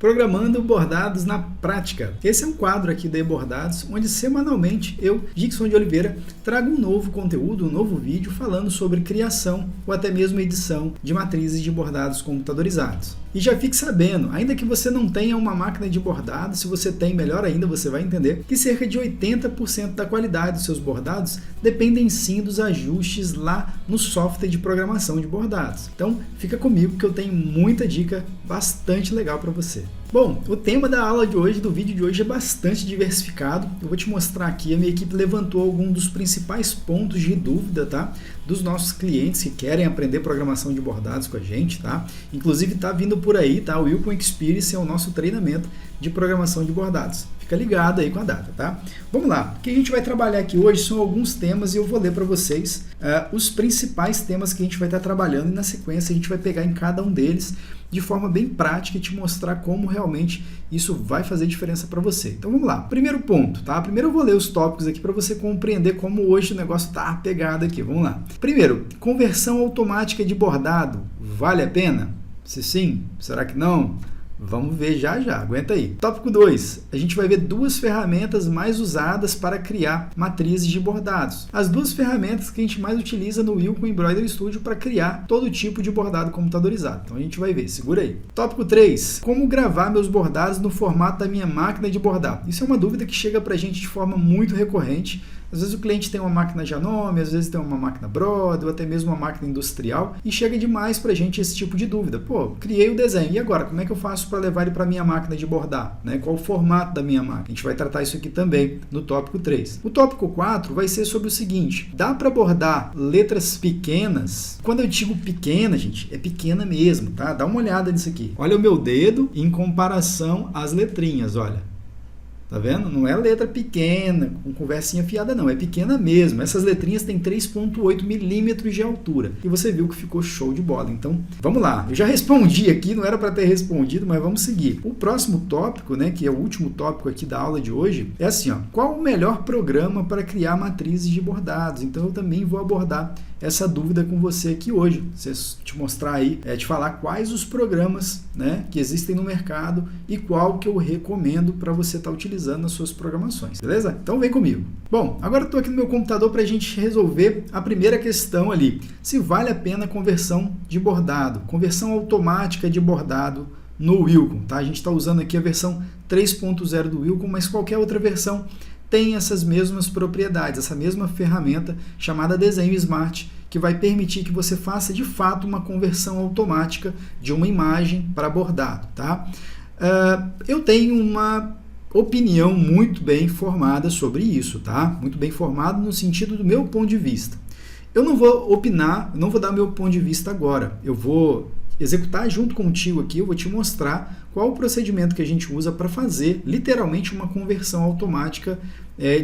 Programando Bordados na Prática. Esse é um quadro aqui da eBordados, onde semanalmente eu, Dixon de Oliveira, trago um novo conteúdo, um novo vídeo falando sobre criação ou até mesmo edição de matrizes de bordados computadorizados. E já fique sabendo, ainda que você não tenha uma máquina de bordado, se você tem, melhor ainda, você vai entender que cerca de 80% da qualidade dos seus bordados dependem sim dos ajustes lá no software de programação de bordados. Então, fica comigo que eu tenho muita dica bastante legal para você. Bom, o tema da aula de hoje, do vídeo de hoje, é bastante diversificado. Eu vou te mostrar aqui, a minha equipe levantou alguns dos principais pontos de dúvida, tá? Dos nossos clientes que querem aprender programação de bordados com a gente, tá? Inclusive está vindo por aí, tá? O Wilcom Experience é o nosso treinamento de programação de bordados. Fica ligado aí com a data, tá? Vamos lá, o que a gente vai trabalhar aqui hoje são alguns temas e eu vou ler para vocês os principais temas que a gente vai estar trabalhando e na sequência a gente vai pegar em cada um deles de forma bem prática e te mostrar como realmente isso vai fazer diferença para você. Então vamos lá, primeiro ponto, tá? Primeiro eu vou ler os tópicos aqui para você compreender como hoje o negócio tá pegado aqui, vamos lá. Primeiro, conversão automática de bordado, vale a pena? Se sim, será que não? Vamos ver já já, aguenta aí. Tópico 2, a gente vai ver duas ferramentas mais usadas para criar matrizes de bordados. As duas ferramentas que a gente mais utiliza no Wilcom Embroidery Studio para criar todo tipo de bordado computadorizado. Então a gente vai ver, segura aí. Tópico 3, como gravar meus bordados no formato da minha máquina de bordar. Isso é uma dúvida que chega para a gente de forma muito recorrente. Às vezes o cliente tem uma máquina Janome, às vezes tem uma máquina Brod, ou até mesmo uma máquina industrial, e chega demais para a gente esse tipo de dúvida. Pô, criei o desenho, e agora? Como é que eu faço para levar ele para a minha máquina de bordar? Né? Qual o formato da minha máquina? A gente vai tratar isso aqui também no tópico 3. O tópico 4 vai ser sobre o seguinte, dá para bordar letras pequenas? Quando eu digo pequena, gente, é pequena mesmo, tá? Dá uma olhada nisso aqui. Olha o meu dedo em comparação às letrinhas, olha. Tá vendo? Não é letra pequena, com conversinha fiada não, é pequena mesmo. Essas letrinhas têm 3,8 milímetros de altura. E você viu que ficou show de bola. Então, vamos lá. Eu já respondi aqui, não era para ter respondido, mas vamos seguir. O próximo tópico, né, que é o último tópico aqui da aula de hoje, é assim, ó. Qual o melhor programa para criar matrizes de bordados? Então, eu também vou abordar essa dúvida com você aqui hoje. Te mostrar aí, te falar quais os programas, né, que existem no mercado e qual que eu recomendo para você estar utilizando nas suas programações, beleza? Então vem comigo. Bom, agora eu estou aqui no meu computador para a gente resolver a primeira questão ali. Se vale a pena a conversão de bordado, conversão automática de bordado no Wilcom, tá? A gente está usando aqui a versão 3.0 do Wilcom, mas qualquer outra versão tem essas mesmas propriedades, essa mesma ferramenta chamada Desenho Smart, que vai permitir que você faça de fato uma conversão automática de uma imagem para bordado, tá? Eu tenho uma opinião muito bem formada sobre isso, tá? Muito bem formado no sentido do meu ponto de vista. Eu não vou opinar, não vou dar meu ponto de vista agora. Eu vou executar junto contigo aqui, eu vou te mostrar qual o procedimento que a gente usa para fazer literalmente uma conversão automática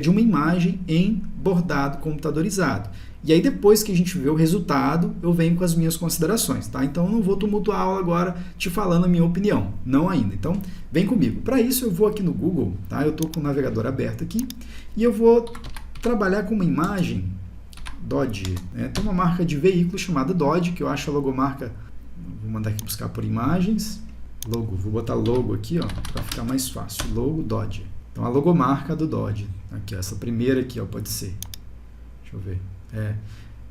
de uma imagem em bordado computadorizado. E aí depois que a gente vê o resultado, eu venho com as minhas considerações, tá? Então eu não vou tumultuar a aula agora te falando a minha opinião, não ainda. Então vem comigo. Para isso eu vou aqui no Google, tá? Eu estou com o navegador aberto aqui e eu vou trabalhar com uma imagem Dodge, né? Tem uma marca de veículo chamada Dodge, que eu acho a logomarca, vou mandar aqui buscar por imagens, logo, vou botar logo aqui, ó, para ficar mais fácil, logo Dodge. Então a logomarca do Dodge, aqui, ó, essa primeira aqui, ó, pode ser, deixa eu ver.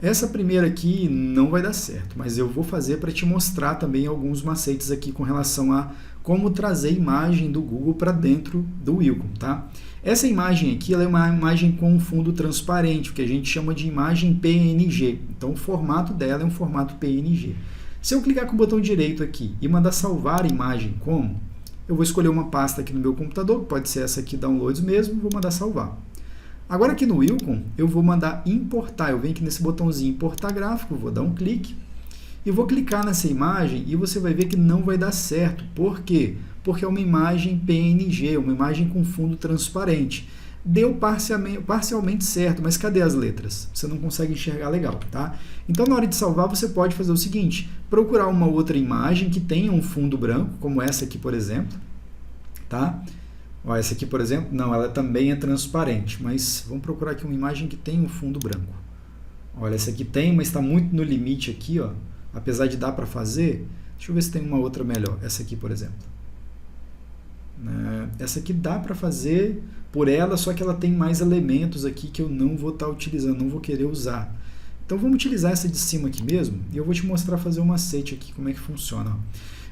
Essa primeira aqui não vai dar certo, mas eu vou fazer para te mostrar também alguns macetes aqui com relação a como trazer imagem do Google para dentro do Wilcom, tá? Essa imagem aqui ela é uma imagem com um fundo transparente, o que a gente chama de imagem PNG. Então o formato dela é um formato PNG. Se eu clicar com o botão direito aqui e mandar salvar a imagem como, eu vou escolher uma pasta aqui no meu computador, pode ser essa aqui, Downloads mesmo, vou mandar salvar. Agora aqui no Wilcom, eu vou mandar importar, eu venho aqui nesse botãozinho importar gráfico, vou dar um clique e vou clicar nessa imagem e você vai ver que não vai dar certo. Por quê? Porque é uma imagem PNG, uma imagem com fundo transparente. Deu parcialmente certo, mas cadê as letras? Você não consegue enxergar legal, tá? Então na hora de salvar você pode fazer o seguinte, procurar uma outra imagem que tenha um fundo branco, como essa aqui por exemplo, tá? Ó, essa aqui, por exemplo, não, ela também é transparente, mas vamos procurar aqui uma imagem que tem um fundo branco. Olha, essa aqui tem, mas está muito no limite aqui, ó. Apesar de dar para fazer, deixa eu ver se tem uma outra melhor. Essa aqui, por exemplo. essa aqui dá para fazer por ela, só que ela tem mais elementos aqui que eu não vou estar utilizando, não vou querer usar. Então vamos utilizar essa de cima aqui mesmo, e eu vou te mostrar fazer um macete aqui, como é que funciona. Ó.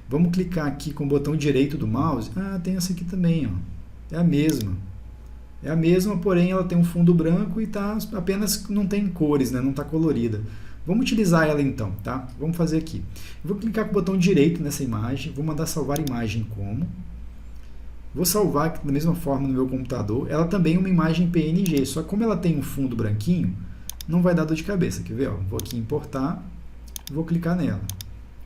Vamos clicar aqui com o botão direito do mouse. Ah, tem essa aqui também, ó. É a mesma. É a mesma, porém ela tem um fundo branco e tá apenas não tem cores, né? Não está colorida. Vamos utilizar ela então, tá? Vamos fazer aqui. Eu vou clicar com o botão direito nessa imagem, vou mandar salvar imagem como. Vou salvar aqui da mesma forma no meu computador. Ela também é uma imagem PNG, só que como ela tem um fundo branquinho, não vai dar dor de cabeça. Quer ver? Ó? Vou aqui em importar, vou clicar nela.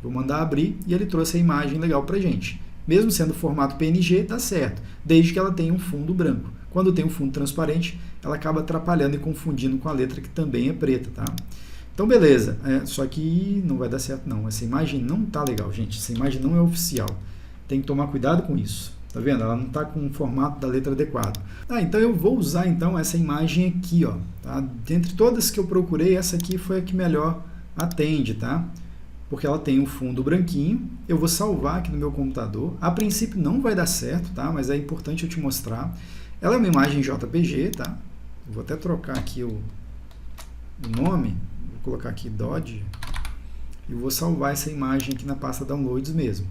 Vou mandar abrir e ele trouxe a imagem legal pra gente. Mesmo sendo formato PNG, dá certo, desde que ela tenha um fundo branco. Quando tem um fundo transparente, ela acaba atrapalhando e confundindo com a letra que também é preta, tá? Então, beleza. Só que não vai dar certo, não. Essa imagem não tá legal, gente. Essa imagem não é oficial. Tem que tomar cuidado com isso. Tá vendo? Ela não está com o formato da letra adequado. Então eu vou usar então essa imagem aqui, ó. Tá? Dentre todas que eu procurei, essa aqui foi a que melhor atende, tá? Porque ela tem um fundo branquinho. Eu vou salvar aqui no meu computador. A princípio não vai dar certo, tá? Mas é importante eu te mostrar. Ela é uma imagem JPG, tá? Eu vou até trocar aqui o nome. Vou colocar aqui Dodge. E vou salvar essa imagem aqui na pasta Downloads mesmo.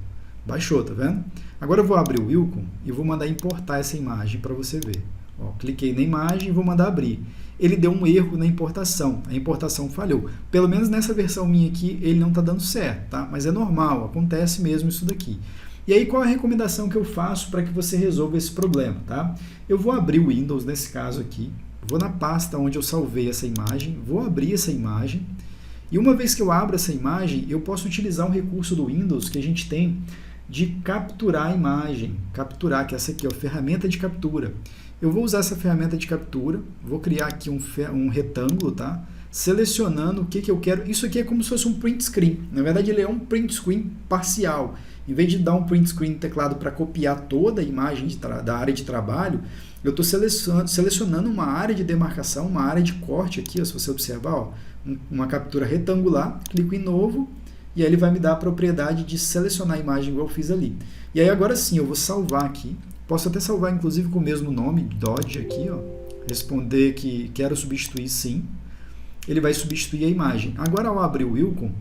Baixou, tá vendo? Agora eu vou abrir o Wilcom e vou mandar importar essa imagem para você ver. Ó, cliquei na imagem e vou mandar abrir. Ele deu um erro na importação. A importação falhou. Pelo menos nessa versão minha aqui, ele não está dando certo, tá? Mas é normal, acontece mesmo isso daqui. E aí, qual é a recomendação que eu faço para que você resolva esse problema, tá? Eu vou abrir o Windows, nesse caso aqui, vou na pasta onde eu salvei essa imagem, vou abrir essa imagem, e uma vez que eu abro essa imagem, eu posso utilizar um recurso do Windows que a gente tem de capturar a imagem, capturar, que é essa aqui, ó, ferramenta de captura. Eu vou usar essa ferramenta de captura, vou criar aqui um retângulo, tá? Selecionando o que eu quero. Isso aqui é como se fosse um print screen. Na verdade, ele é um print screen parcial. Em vez de dar um print screen no teclado para copiar toda a imagem da área de trabalho, eu estou selecionando uma área de demarcação, uma área de corte aqui, ó, se você observar, ó, uma captura retangular, clico em novo, e aí ele vai me dar a propriedade de selecionar a imagem igual eu fiz ali. E aí agora sim, eu vou salvar aqui. Posso até salvar inclusive com o mesmo nome, Dodge aqui, ó. Responder que quero substituir sim. Ele vai substituir a imagem. Agora ao abrir o Wilcom,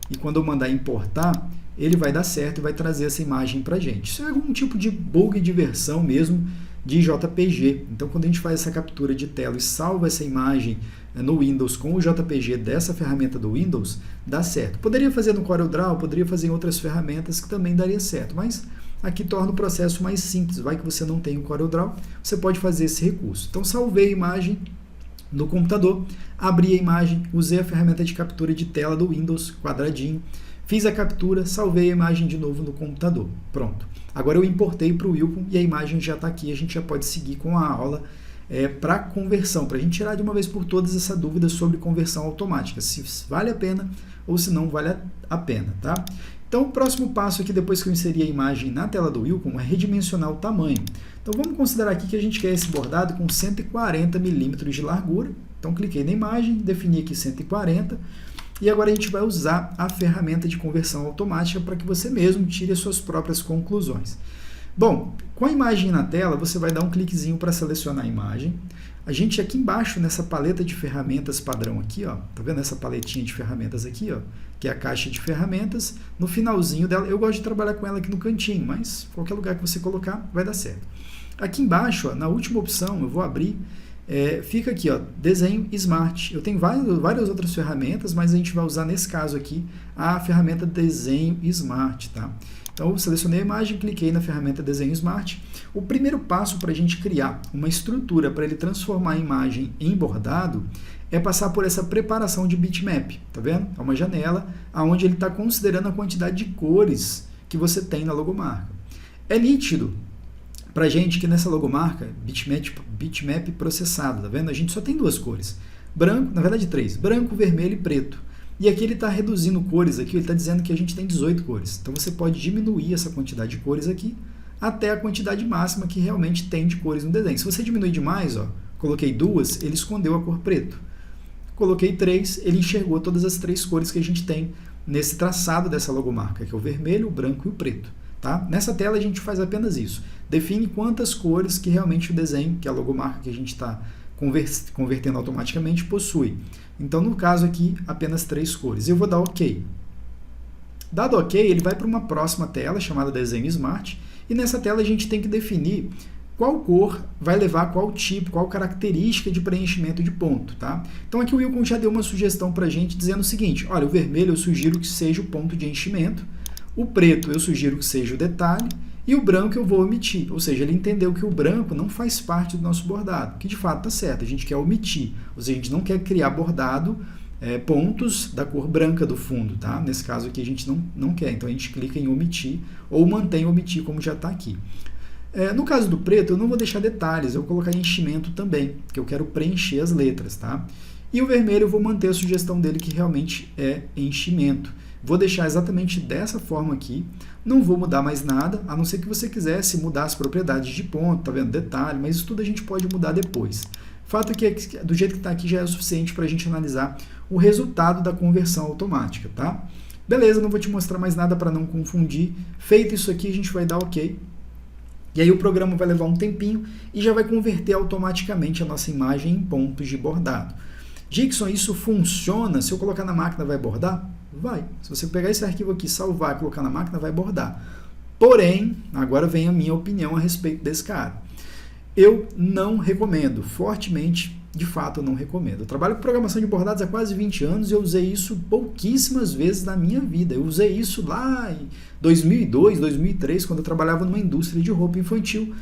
e quando eu mandar importar, ele vai dar certo e vai trazer essa imagem para a gente. Isso é algum tipo de bug de versão mesmo de JPG. Então quando a gente faz essa captura de tela e salva essa imagem no Windows com o JPG dessa ferramenta do Windows, dá certo. Poderia fazer no CorelDRAW, poderia fazer em outras ferramentas que também daria certo, mas aqui torna o processo mais simples. Vai que você não tem o CorelDRAW, você pode fazer esse recurso. Então salvei a imagem no computador, abri a imagem, usei a ferramenta de captura de tela do Windows, quadradinho, fiz a captura, salvei a imagem de novo no computador. Pronto. Agora eu importei para o Wilcom e a imagem já está aqui, a gente já pode seguir com a aula para conversão, para a gente tirar de uma vez por todas essa dúvida sobre conversão automática, se vale a pena ou se não vale a pena, tá? Então o próximo passo aqui, depois que eu inserir a imagem na tela do Wilcom, é redimensionar o tamanho. Então vamos considerar aqui que a gente quer esse bordado com 140 milímetros de largura. Então cliquei na imagem, defini aqui 140, e agora a gente vai usar a ferramenta de conversão automática para que você mesmo tire as suas próprias conclusões. Bom, com a imagem na tela, você vai dar um cliquezinho para selecionar a imagem. A gente aqui embaixo, nessa paleta de ferramentas padrão aqui, ó, tá vendo essa paletinha de ferramentas aqui, ó, que é a caixa de ferramentas, no finalzinho dela, eu gosto de trabalhar com ela aqui no cantinho, mas qualquer lugar que você colocar vai dar certo. Aqui embaixo, ó, na última opção, eu vou abrir, fica aqui, ó, desenho Smart. Eu tenho várias outras ferramentas, mas a gente vai usar nesse caso aqui a ferramenta desenho Smart, tá? Então, eu selecionei a imagem, cliquei na ferramenta Desenho Smart. O primeiro passo para a gente criar uma estrutura para ele transformar a imagem em bordado é passar por essa preparação de bitmap, tá vendo? É uma janela onde ele está considerando a quantidade de cores que você tem na logomarca. É nítido para a gente que nessa logomarca, bitmap processado, tá vendo? A gente só tem duas cores, branco, na verdade três, branco, vermelho e preto. E aqui ele está reduzindo cores, aqui ele está dizendo que a gente tem 18 cores. Então você pode diminuir essa quantidade de cores aqui até a quantidade máxima que realmente tem de cores no desenho. Se você diminuir demais, ó, coloquei 2, ele escondeu a cor preto. Coloquei 3, ele enxergou todas as 3 cores que a gente tem nesse traçado dessa logomarca, que é o vermelho, o branco e o preto. Tá? Nessa tela a gente faz apenas isso. define quantas cores que realmente o desenho, que é a logomarca que a gente está convertendo automaticamente, possui. Então, no caso aqui, apenas 3 cores. Eu vou dar OK. Dado OK, ele vai para uma próxima tela, chamada Desenho Smart, e nessa tela a gente tem que definir qual cor vai levar qual tipo, qual característica de preenchimento de ponto, tá? Então aqui o Wilcon já deu uma sugestão para a gente dizendo o seguinte, olha, o vermelho eu sugiro que seja o ponto de enchimento, o preto eu sugiro que seja o detalhe, e o branco eu vou omitir, ou seja, ele entendeu que o branco não faz parte do nosso bordado, que de fato está certo, a gente quer omitir, ou seja, a gente não quer criar bordado pontos da cor branca do fundo, tá? Nesse caso aqui a gente não quer, então a gente clica em omitir, ou mantém omitir como já está aqui. No caso do preto, eu não vou deixar detalhes, eu vou colocar enchimento também, porque eu quero preencher as letras, tá? E o vermelho eu vou manter a sugestão dele, que realmente é enchimento. Vou deixar exatamente dessa forma aqui, não vou mudar mais nada, a não ser que você quisesse mudar as propriedades de ponto, tá vendo? Detalhe, mas isso tudo a gente pode mudar depois. Fato é que do jeito que está aqui já é o suficiente para a gente analisar o resultado da conversão automática, tá? Beleza, não vou te mostrar mais nada para não confundir. Feito isso aqui, a gente vai dar OK. E aí o programa vai levar um tempinho e já vai converter automaticamente a nossa imagem em pontos de bordado. Dixon, isso funciona? Se eu colocar na máquina, vai bordar? Vai. Se você pegar esse arquivo aqui, salvar e colocar na máquina, vai bordar. Porém, agora vem a minha opinião a respeito desse cara. Eu não recomendo, fortemente, de fato eu não recomendo. Eu trabalho com programação de bordados há quase 20 anos e eu usei isso pouquíssimas vezes na minha vida. Eu usei isso lá em 2002, 2003, quando eu trabalhava numa indústria de roupa infantil.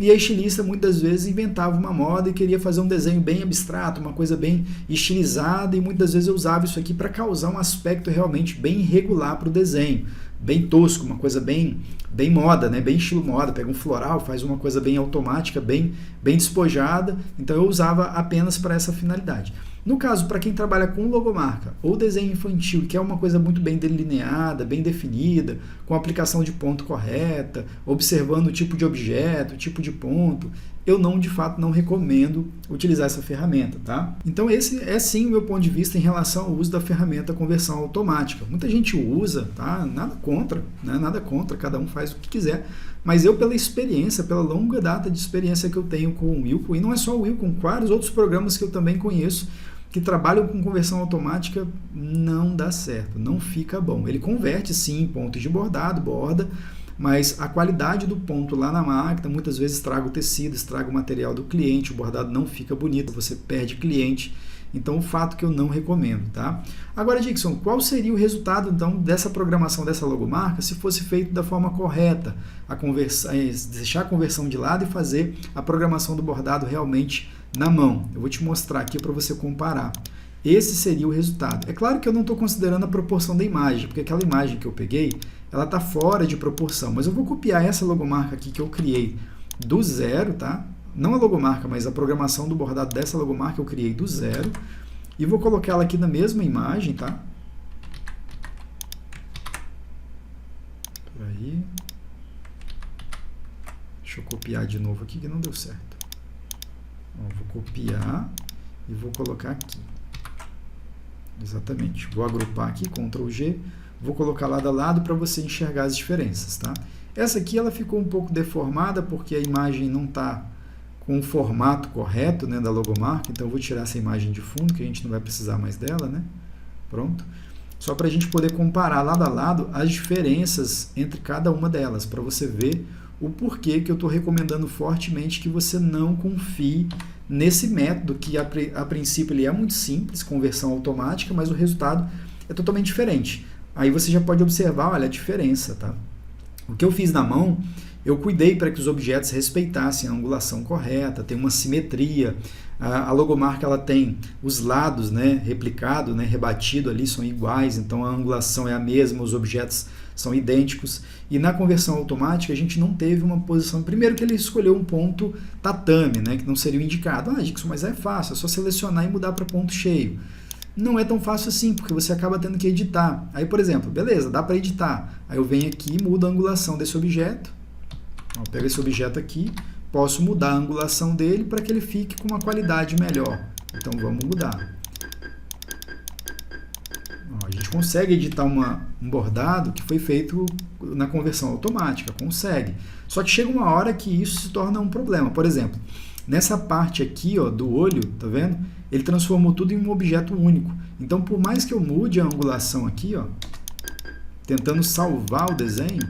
E a estilista muitas vezes inventava uma moda e queria fazer um desenho bem abstrato, uma coisa bem estilizada, e muitas vezes eu usava isso aqui para causar um aspecto realmente bem irregular para o desenho, bem tosco, uma coisa bem moda, né? Bem estilo moda, pega um floral, faz uma coisa bem automática, bem despojada, então eu usava apenas para essa finalidade. No caso, para quem trabalha com logomarca ou desenho infantil, que é uma coisa muito bem delineada, bem definida, com aplicação de ponto correta, observando o tipo de objeto, o tipo de ponto, eu de fato não recomendo utilizar essa ferramenta, tá? Então esse é sim o meu ponto de vista em relação ao uso da ferramenta conversão automática. Muita gente usa, tá? Nada contra, né? Nada contra, cada um faz o que quiser, mas eu pela experiência, pela longa data de experiência que eu tenho com o Wilcon, e não é só o Wilcon, vários outros programas que eu também conheço, que trabalham com conversão automática, não dá certo, não fica bom. Ele converte sim em pontos de bordado, borda, mas a qualidade do ponto lá na máquina muitas vezes estraga o tecido, estraga o material do cliente, o bordado não fica bonito, você perde cliente. Então, o fato que eu não recomendo, tá? Agora, Dixon, qual seria o resultado, então, dessa programação dessa logomarca se fosse feito da forma correta, deixar a conversão de lado e fazer a programação do bordado realmente na mão? Eu vou te mostrar aqui para você comparar. Esse seria o resultado. É claro que eu não estou considerando a proporção da imagem, porque aquela imagem que eu peguei, ela está fora de proporção, mas eu vou copiar essa logomarca aqui que eu criei do zero, tá? Não a logomarca, mas a programação do bordado dessa logomarca eu criei do zero. E vou colocar ela aqui na mesma imagem, tá? Por aí. Deixa eu copiar de novo aqui que não deu certo. Ó, vou copiar e vou colocar aqui. Exatamente. Vou agrupar aqui, Ctrl G. Vou colocar lado a lado para você enxergar as diferenças, tá? Essa aqui ela ficou um pouco deformada porque a imagem não está com o formato correto, né, da logomarca, então eu vou tirar essa imagem de fundo, que a gente não vai precisar mais dela, né? Pronto. Só para a gente poder comparar lado a lado as diferenças entre cada uma delas, para você ver o porquê que eu estou recomendando fortemente que você não confie nesse método, que a princípio ele é muito simples, conversão automática, mas o resultado é totalmente diferente. Aí você já pode observar, olha, a diferença, tá? O que eu fiz na mão, eu cuidei para que os objetos respeitassem a angulação correta, tem uma simetria. A logomarca ela tem os lados, né, replicado, né, rebatido ali, são iguais, então a angulação é a mesma, os objetos são idênticos. E na conversão automática a gente não teve uma posição. Primeiro que ele escolheu um ponto tatame, né, que não seria o indicado. Ah, Dixon, mas é fácil, é só selecionar e mudar para ponto cheio. Não é tão fácil assim, porque você acaba tendo que editar. Aí, por exemplo, beleza, dá para editar. Aí eu venho aqui e mudo a angulação desse objeto. Eu pego esse objeto aqui, posso mudar a angulação dele para que ele fique com uma qualidade melhor. Então vamos mudar. Ó, a gente consegue editar um bordado que foi feito na conversão automática, consegue. Só que chega uma hora que isso se torna um problema. Por exemplo, nessa parte aqui, ó, do olho, tá vendo? Ele transformou tudo em um objeto único. Então, por mais que eu mude a angulação aqui, ó, tentando salvar o desenho,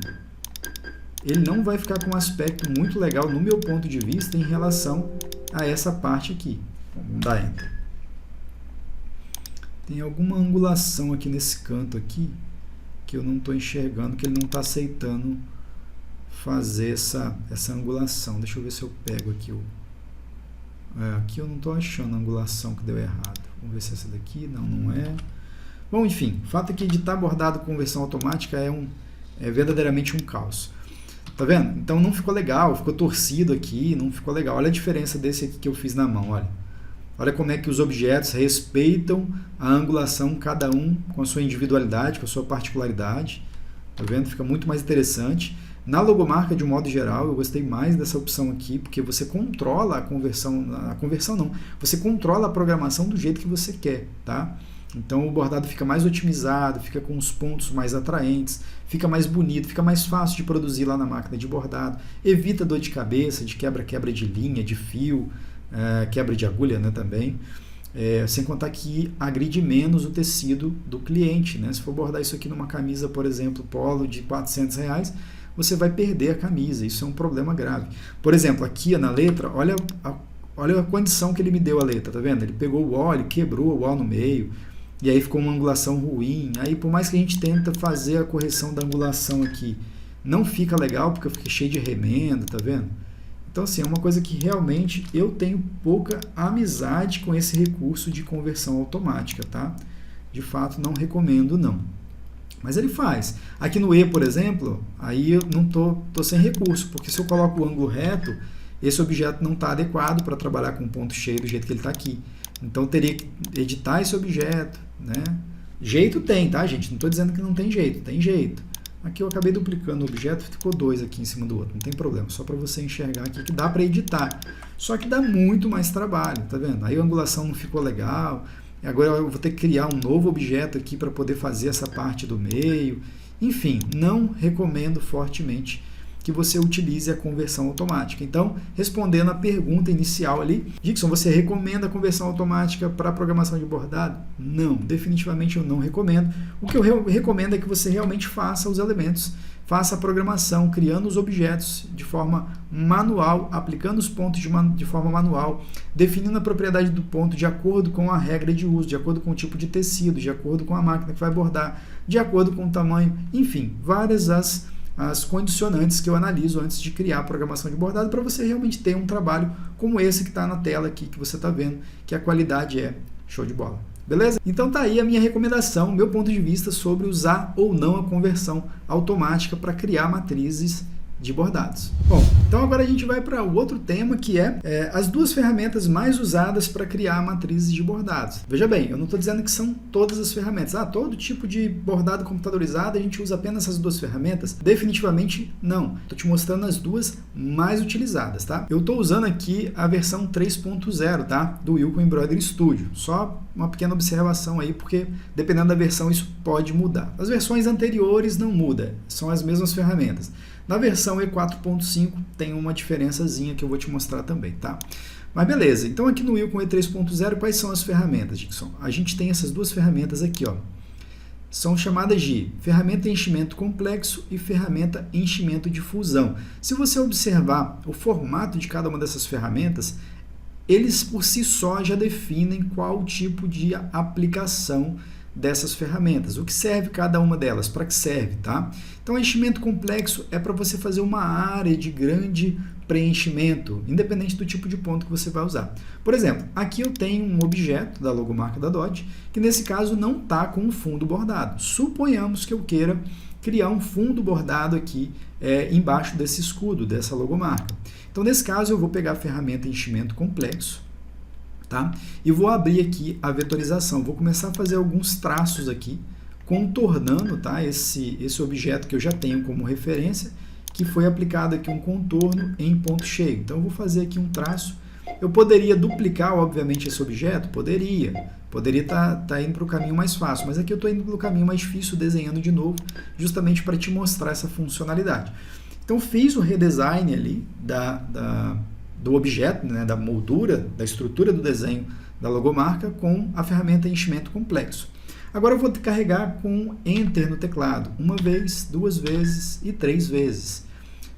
ele não vai ficar com um aspecto muito legal, no meu ponto de vista, em relação a essa parte aqui. Vamos dar Enter. Tem alguma angulação aqui nesse canto aqui, que eu não estou enxergando, que ele não está aceitando fazer essa angulação. Deixa eu ver se eu pego aqui aqui eu não estou achando a angulação que deu errado. Vamos ver se é essa daqui. Não, não é. Bom, enfim, o fato é que editar bordado com versão automática é verdadeiramente um caos. Tá vendo? Então não ficou legal, ficou torcido aqui, não ficou legal. Olha a diferença desse aqui que eu fiz na mão, olha. Olha como é que os objetos respeitam a angulação, cada um com a sua individualidade, com a sua particularidade. Tá vendo? Fica muito mais interessante. Na logomarca, de um modo geral, eu gostei mais dessa opção aqui, porque você controla a conversão não, você controla a programação do jeito que você quer, tá? Então o bordado fica mais otimizado, fica com os pontos mais atraentes, fica mais bonito, fica mais fácil de produzir lá na máquina de bordado, evita dor de cabeça, de quebra de linha, de fio, quebra de agulha, né, também. Sem contar que agride menos o tecido do cliente, né? Se for bordar isso aqui numa camisa, por exemplo, polo de R$400, você vai perder a camisa, isso é um problema grave. Por exemplo, aqui na letra, olha a condição que ele me deu a letra, tá vendo? Ele pegou o O, ele quebrou o O no meio, e aí ficou uma angulação ruim. Aí, por mais que a gente tenta fazer a correção da angulação aqui, não fica legal, porque eu fiquei cheio de remendo, tá vendo? Então, assim, é uma coisa que realmente eu tenho pouca amizade com esse recurso de conversão automática, tá? De fato, não recomendo, não. Mas ele faz. Aqui no E, por exemplo, aí eu não tô sem recurso, porque se eu coloco o ângulo reto, esse objeto não está adequado para trabalhar com ponto cheio do jeito que ele está aqui. Então, eu teria que editar esse objeto, né? Jeito tem, tá, gente? Não estou dizendo que não tem jeito, tem jeito. Aqui eu acabei duplicando o objeto, ficou dois aqui em cima do outro, não tem problema, só para você enxergar aqui que dá para editar. Só que dá muito mais trabalho, tá vendo? Aí a angulação não ficou legal, agora eu vou ter que criar um novo objeto aqui para poder fazer essa parte do meio. Enfim, não recomendo fortemente que você utilize a conversão automática. Então, respondendo a pergunta inicial ali, Dixon, você recomenda a conversão automática para a programação de bordado? Não, definitivamente eu não recomendo. O que eu recomendo é que você realmente faça os elementos, faça a programação, criando os objetos de forma manual, aplicando os pontos de forma manual, definindo a propriedade do ponto de acordo com a regra de uso, de acordo com o tipo de tecido, de acordo com a máquina que vai bordar, de acordo com o tamanho, enfim, várias as condicionantes que eu analiso antes de criar a programação de bordado para você realmente ter um trabalho como esse que está na tela aqui, que você está vendo, que a qualidade é show de bola. Beleza? Então tá aí a minha recomendação, meu ponto de vista sobre usar ou não a conversão automática para criar matrizes de bordados. Bom, então agora a gente vai para o outro tema, que é as duas ferramentas mais usadas para criar matrizes de bordados. Veja bem, eu não estou dizendo que são todas as ferramentas. Todo tipo de bordado computadorizado a gente usa apenas essas duas ferramentas? Definitivamente não. Estou te mostrando as duas mais utilizadas, tá? Eu estou usando aqui a versão 3.0, tá? Do Wilco Embroidery Studio. Só uma pequena observação aí, porque dependendo da versão isso pode mudar. As versões anteriores não muda, são as mesmas ferramentas. Na versão E4.5 tem uma diferençazinha que eu vou te mostrar também, tá? Mas beleza, então aqui no Wilco E3.0 quais são as ferramentas, Dixon? A gente tem essas duas ferramentas aqui, ó. São chamadas de ferramenta enchimento complexo e ferramenta enchimento de fusão. Se você observar o formato de cada uma dessas ferramentas, eles por si só já definem qual tipo de aplicação dessas ferramentas. O que serve cada uma delas? Para que serve, tá? Então, enchimento complexo é para você fazer uma área de grande preenchimento, independente do tipo de ponto que você vai usar. Por exemplo, aqui eu tenho um objeto da logomarca da Dodge, que nesse caso não está com um fundo bordado. Suponhamos que eu queira criar um fundo bordado aqui embaixo desse escudo, dessa logomarca. Então, nesse caso, eu vou pegar a ferramenta enchimento complexo, tá? E vou abrir aqui a vetorização. Vou começar a fazer alguns traços aqui, contornando, tá? Esse objeto que eu já tenho como referência, que foi aplicado aqui um contorno em ponto cheio. Então, eu vou fazer aqui um traço. Eu poderia duplicar, obviamente, esse objeto? Poderia estar indo para o caminho mais fácil, mas aqui eu estou indo pelo caminho mais difícil, desenhando de novo, justamente para te mostrar essa funcionalidade. Então, Então fiz o redesign ali do objeto, né, da moldura, da estrutura do desenho da logomarca com a ferramenta enchimento complexo. Agora eu vou carregar com Enter no teclado, uma vez, 2 vezes e 3 vezes.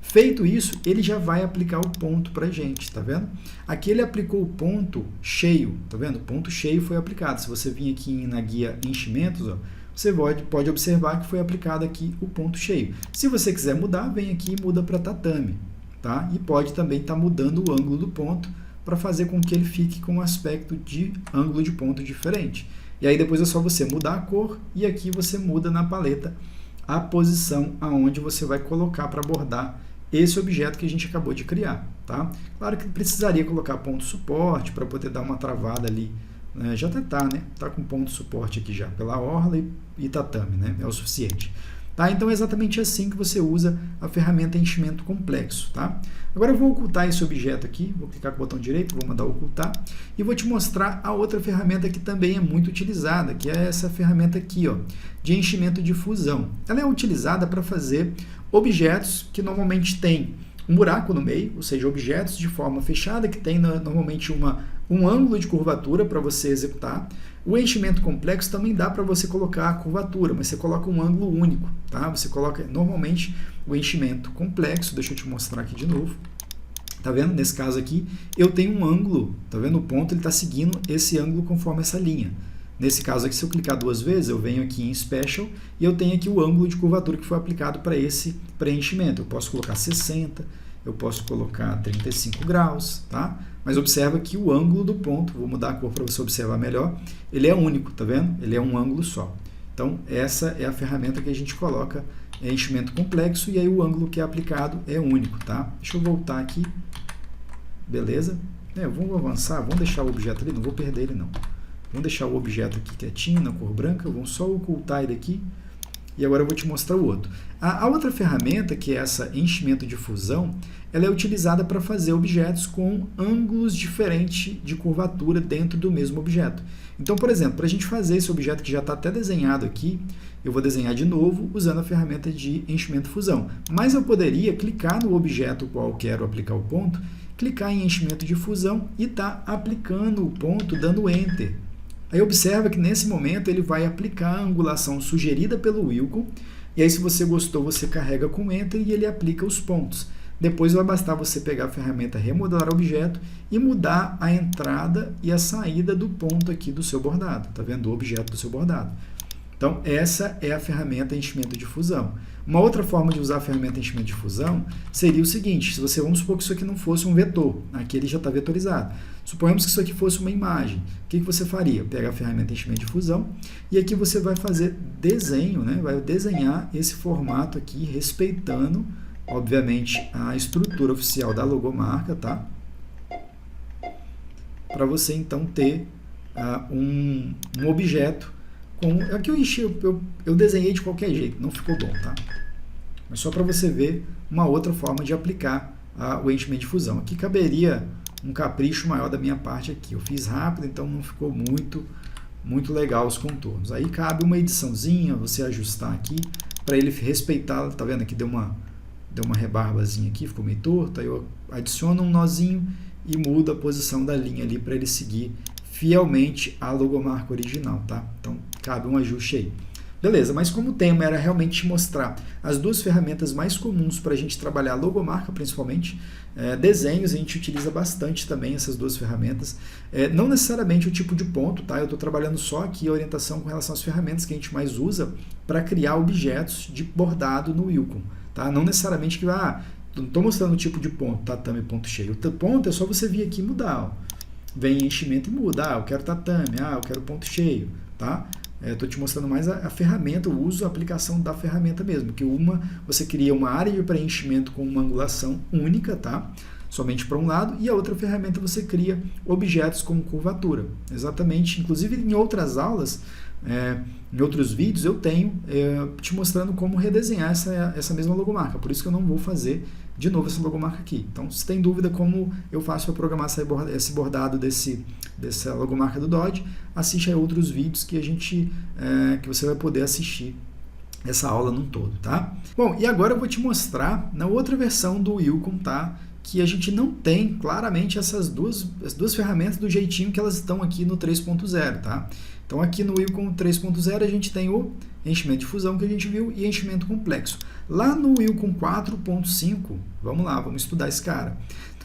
Feito isso, ele já vai aplicar o ponto para a gente, tá vendo? Aqui ele aplicou o ponto cheio, tá vendo? O ponto cheio foi aplicado. Se você vir aqui na guia enchimentos, ó, você pode observar que foi aplicado aqui o ponto cheio. Se você quiser mudar, vem aqui e muda para tatame, tá? E pode também estar mudando o ângulo do ponto para fazer com que ele fique com um aspecto de ângulo de ponto diferente. E aí depois é só você mudar a cor e aqui você muda na paleta a posição aonde você vai colocar para bordar esse objeto que a gente acabou de criar, tá? Claro que precisaria colocar ponto suporte para poder dar uma travada ali, né? Já até tá, né? Tá com ponto suporte aqui já pela orla e tatame, né? É o suficiente. Tá? Então é exatamente assim que você usa a ferramenta enchimento complexo. Tá? Agora eu vou ocultar esse objeto aqui, vou clicar com o botão direito, vou mandar ocultar, e vou te mostrar a outra ferramenta que também é muito utilizada, que é essa ferramenta aqui, ó, de enchimento de fusão. Ela é utilizada para fazer objetos que normalmente têm um buraco no meio, ou seja, objetos de forma fechada que tem normalmente um ângulo de curvatura para você executar. O enchimento complexo também dá para você colocar a curvatura, mas você coloca um ângulo único, tá? Você coloca normalmente o enchimento complexo, deixa eu te mostrar aqui de novo. Tá vendo? Nesse caso aqui, eu tenho um ângulo, tá vendo? O ponto ele está seguindo esse ângulo conforme essa linha. Nesse caso aqui, se eu clicar 2 vezes, eu venho aqui em Special e eu tenho aqui o ângulo de curvatura que foi aplicado para esse preenchimento. Eu posso colocar 60, eu posso colocar 35 graus, tá? Mas observa que o ângulo do ponto, vou mudar a cor para você observar melhor, ele é único, tá vendo? Ele é um ângulo só. Então, essa é a ferramenta que a gente coloca enchimento complexo e aí o ângulo que é aplicado é único, tá? Deixa eu voltar aqui. Beleza? Vamos avançar, vamos deixar o objeto ali, não vou perder ele não. Vamos deixar o objeto aqui quietinho, na cor branca, vamos só ocultar ele aqui. E agora eu vou te mostrar o outro. A outra ferramenta, que é essa enchimento de fusão, ela é utilizada para fazer objetos com ângulos diferentes de curvatura dentro do mesmo objeto. Então, por exemplo, para a gente fazer esse objeto que já está até desenhado aqui, eu vou desenhar de novo usando a ferramenta de enchimento fusão. Mas eu poderia clicar no objeto qual eu quero aplicar o ponto, clicar em enchimento de fusão e tá aplicando o ponto, dando Enter. Aí observa que nesse momento ele vai aplicar a angulação sugerida pelo Wilcon, e aí se você gostou, você carrega com Enter e ele aplica os pontos. Depois vai bastar você pegar a ferramenta Remodelar Objeto e mudar a entrada e a saída do ponto aqui do seu bordado, tá vendo? Do objeto do seu bordado. Então, essa é a ferramenta enchimento de fusão. Uma outra forma de usar a ferramenta enchimento de fusão seria o seguinte, se você, vamos supor que isso aqui não fosse um vetor, aqui ele já está vetorizado. Suponhamos que isso aqui fosse uma imagem. O que você faria? Pega a ferramenta enchimento de fusão e aqui você vai fazer desenho, né? Vai desenhar esse formato aqui, respeitando, obviamente, a estrutura oficial da logomarca, tá? Para você, então, ter um objeto. Aqui eu desenhei de qualquer jeito, não ficou bom, tá? Mas só para você ver uma outra forma de aplicar o enchimento de fusão. Aqui caberia um capricho maior da minha parte aqui. Eu fiz rápido, então não ficou muito legal os contornos. Aí cabe uma ediçãozinha, você ajustar aqui, para ele respeitar, tá vendo? Aqui deu uma rebarbazinha aqui, ficou meio torto. Aí eu adiciono um nozinho e mudo a posição da linha ali para ele seguir fielmente a logomarca original, tá? Então, cabe um ajuste aí. Beleza, mas como o tema era realmente te mostrar as duas ferramentas mais comuns para a gente trabalhar a logomarca, principalmente, desenhos, a gente utiliza bastante também essas duas ferramentas. Não necessariamente o tipo de ponto, tá? Eu estou trabalhando só aqui a orientação com relação às ferramentas que a gente mais usa para criar objetos de bordado no Wilcon, tá? Não necessariamente que, não estou mostrando o tipo de ponto, tatame, ponto cheio. O ponto é só você vir aqui e mudar, ó. Vem enchimento e muda, eu quero tatame, eu quero ponto cheio, tá? Estou te mostrando mais a ferramenta, o uso, a aplicação da ferramenta mesmo, que você cria uma área de preenchimento com uma angulação única, tá? Somente para um lado, e a outra ferramenta você cria objetos com curvatura, exatamente, inclusive em outras aulas, em outros vídeos eu tenho te mostrando como redesenhar essa mesma logomarca, por isso que eu não vou fazer de novo essa logomarca aqui. Então, se tem dúvida como eu faço para programar esse bordado dessa logomarca do Dodge, assiste a outros vídeos que você vai poder assistir essa aula num todo, tá? Bom, e agora eu vou te mostrar na outra versão do Wilcon, tá? Que a gente não tem claramente as duas ferramentas do jeitinho que elas estão aqui no 3.0, tá? Então aqui no Wilcon 3.0 a gente tem o enchimento de fusão que a gente viu e enchimento complexo. Lá no Wilcon 4.5, vamos lá, vamos estudar esse cara.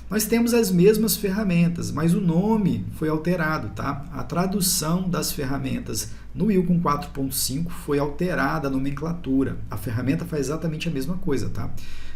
Nós temos as mesmas ferramentas, mas o nome foi alterado, tá? A tradução das ferramentas no Wilcon 4.5 foi alterada a nomenclatura. A ferramenta faz exatamente a mesma coisa, tá?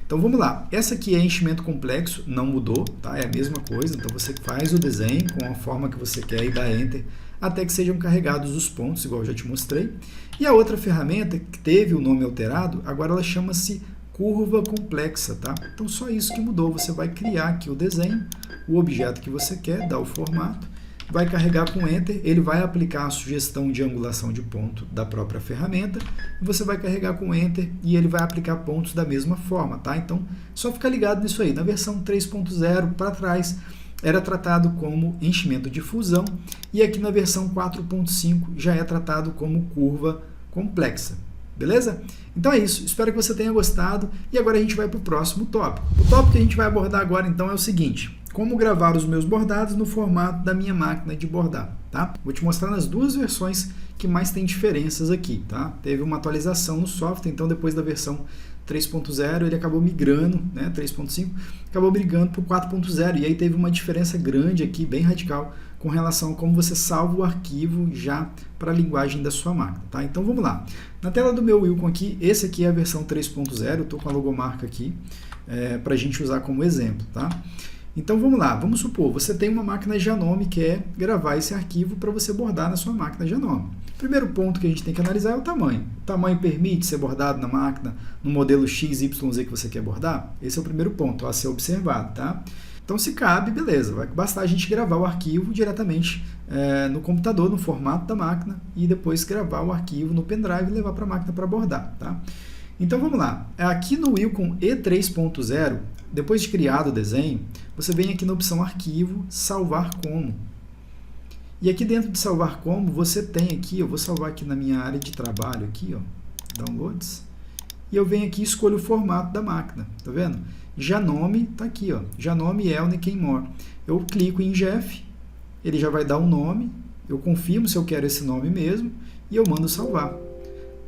Então vamos lá. Essa aqui é enchimento complexo, não mudou, tá? É a mesma coisa. Então você faz o desenho com a forma que você quer e dá Enter até que sejam carregados os pontos, igual eu já te mostrei. E a outra ferramenta que teve o nome alterado, agora ela chama-se curva complexa, tá? Então só isso que mudou. Você vai criar aqui o desenho, o objeto que você quer, dá o formato, vai carregar com Enter, ele vai aplicar a sugestão de angulação de ponto da própria ferramenta, e você vai carregar com Enter e ele vai aplicar pontos da mesma forma, tá? Então só ficar ligado nisso aí. Na versão 3.0 para trás era tratado como enchimento de fusão e aqui na versão 4.5 já é tratado como curva complexa. Beleza? Então é isso, espero que você tenha gostado e agora a gente vai para o próximo tópico. O tópico que a gente vai abordar agora então é o seguinte: como gravar os meus bordados no formato da minha máquina de bordar, tá? Vou te mostrar nas duas versões que mais tem diferenças aqui, tá? Teve uma atualização no software, então depois da versão 3.0 ele acabou migrando, né? 3.5 acabou migrando para o 4.0 e aí teve uma diferença grande aqui, bem radical, com relação a como você salva o arquivo já para a linguagem da sua máquina, tá? Então vamos lá. Na tela do meu Wilcon aqui, esse aqui é a versão 3.0, eu estou com a logomarca aqui para a gente usar como exemplo, tá? Então vamos lá, vamos supor, você tem uma máquina Janome que quer gravar esse arquivo para você bordar na sua máquina Janome. O primeiro ponto que a gente tem que analisar é o tamanho. O tamanho permite ser bordado na máquina no modelo XYZ que você quer bordar? Esse é o primeiro ponto a ser observado, tá? Então, se cabe, beleza, vai bastar a gente gravar o arquivo diretamente no computador, no formato da máquina, e depois gravar o arquivo no pendrive e levar para a máquina para bordar, tá? Então, vamos lá. Aqui no Wilcon E3.0, depois de criado o desenho, você vem aqui na opção Arquivo, Salvar Como. E aqui dentro de Salvar Como, você tem aqui, eu vou salvar aqui na minha área de trabalho, aqui, ó, Downloads, e eu venho aqui e escolho o formato da máquina, tá vendo? Janome está aqui, ó, Janome Elne More. Eu clico em GF, ele já vai dar um nome, eu confirmo se eu quero esse nome mesmo e eu mando salvar.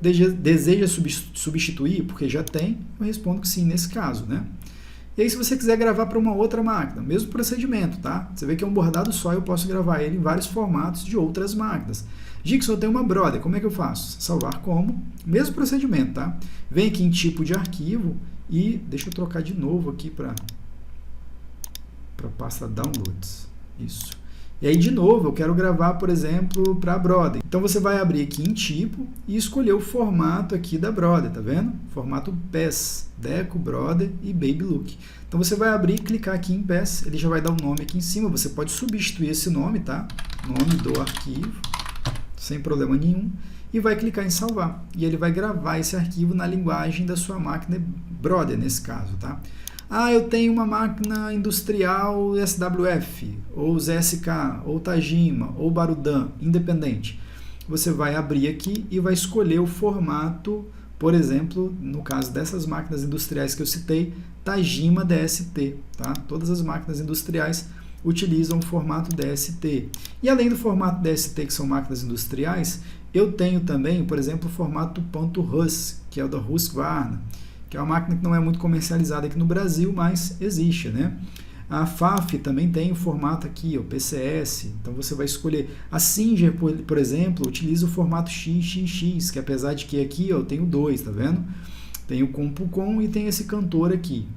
Deseja substituir? Porque já tem, eu respondo que sim nesse caso, né? E aí se você quiser gravar para uma outra máquina, mesmo procedimento, tá? Você vê que é um bordado só, eu posso gravar ele em vários formatos de outras máquinas. Gixon, eu tenho uma Brother, como é que eu faço? Salvar como, mesmo procedimento, tá? Vem aqui em tipo de arquivo e deixa eu trocar de novo aqui para pasta Downloads. Isso. E aí, de novo, eu quero gravar, por exemplo, para a Brother. Então, você vai abrir aqui em tipo e escolher o formato aqui da Brother, tá vendo? Formato PES, Deco, Brother e Baby Look. Então, você vai abrir e clicar aqui em PES, ele já vai dar um nome aqui em cima, você pode substituir esse nome, tá? Nome do arquivo, sem problema nenhum, e vai clicar em salvar. E ele vai gravar esse arquivo na linguagem da sua máquina Brother, nesse caso, tá? Ah, eu tenho uma máquina industrial SWF, ou ZSK, ou Tajima, ou Barudan, independente. Você vai abrir aqui e vai escolher o formato, por exemplo, no caso dessas máquinas industriais que eu citei, Tajima DST. Tá? Todas as máquinas industriais utilizam o formato DST. E além do formato DST, que são máquinas industriais, eu tenho também, por exemplo, o formato .rus, que é o da Husqvarna, que é uma máquina que não é muito comercializada aqui no Brasil, mas existe, né? A FAF também tem o formato aqui, o PCS, então você vai escolher. A Singer, por exemplo, utiliza o formato XXX, que apesar de que aqui eu tenho dois, tá vendo? Tem o CompuCom e tem esse cantor aqui.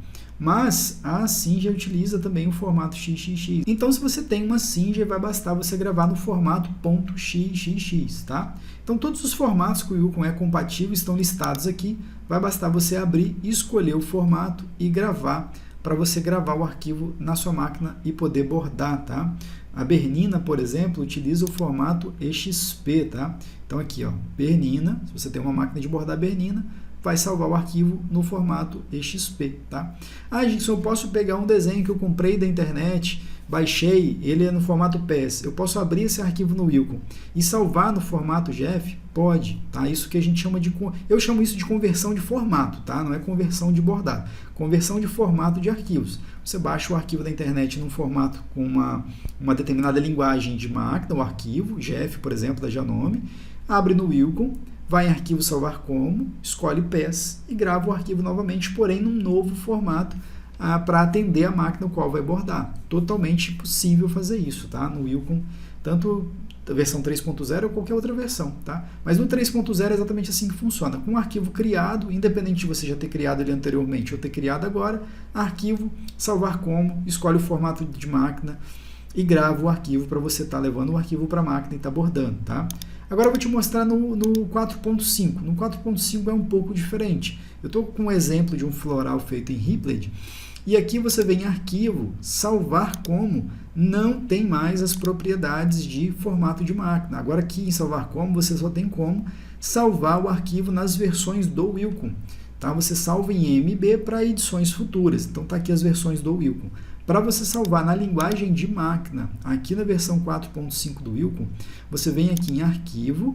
Mas a Singer utiliza também o formato XXX. Então, se você tem uma Singer, vai bastar você gravar no formato .xxx, tá? Então, todos os formatos que o Wilcon é compatível estão listados aqui. Vai bastar você abrir, escolher o formato e gravar, para você gravar o arquivo na sua máquina e poder bordar, tá? A Bernina, por exemplo, utiliza o formato EXP, tá? Então, aqui, ó, Bernina, se você tem uma máquina de bordar Bernina, vai salvar o arquivo no formato EXP, tá? Ah, Gibson, eu posso pegar um desenho que eu comprei da internet, baixei, ele é no formato PES, eu posso abrir esse arquivo no Wilcon e salvar no formato GF? Pode, tá? Isso que a gente chama de... Eu chamo isso de conversão de formato, tá? Não é conversão de bordado. Conversão de formato de arquivos. Você baixa o arquivo da internet num formato com uma determinada linguagem de máquina, o arquivo, GF, por exemplo, da Janome, abre no Wilcon, vai em arquivo salvar como, escolhe PES e grava o arquivo novamente, porém num novo formato, para atender a máquina o qual vai bordar. Totalmente possível fazer isso, tá? No Wilcon, tanto a versão 3.0 ou qualquer outra versão, tá? Mas no 3.0 é exatamente assim que funciona. Com um arquivo criado, independente de você já ter criado ele anteriormente ou ter criado agora, arquivo, salvar como, escolhe o formato de máquina e grava o arquivo para você estar levando o arquivo para a máquina e estar bordando, tá? Agora eu vou te mostrar no 4.5. No 4.5 é um pouco diferente. Eu estou com um exemplo de um floral feito em Ripley, e aqui você vem em arquivo, salvar como, não tem mais as propriedades de formato de máquina. Agora aqui em salvar como, você só tem como salvar o arquivo nas versões do Wilcon. Tá? Você salva em EMB para edições futuras. Então está aqui as versões do Wilcon. Para você salvar na linguagem de máquina, aqui na versão 4.5 do Wilcon, você vem aqui em arquivo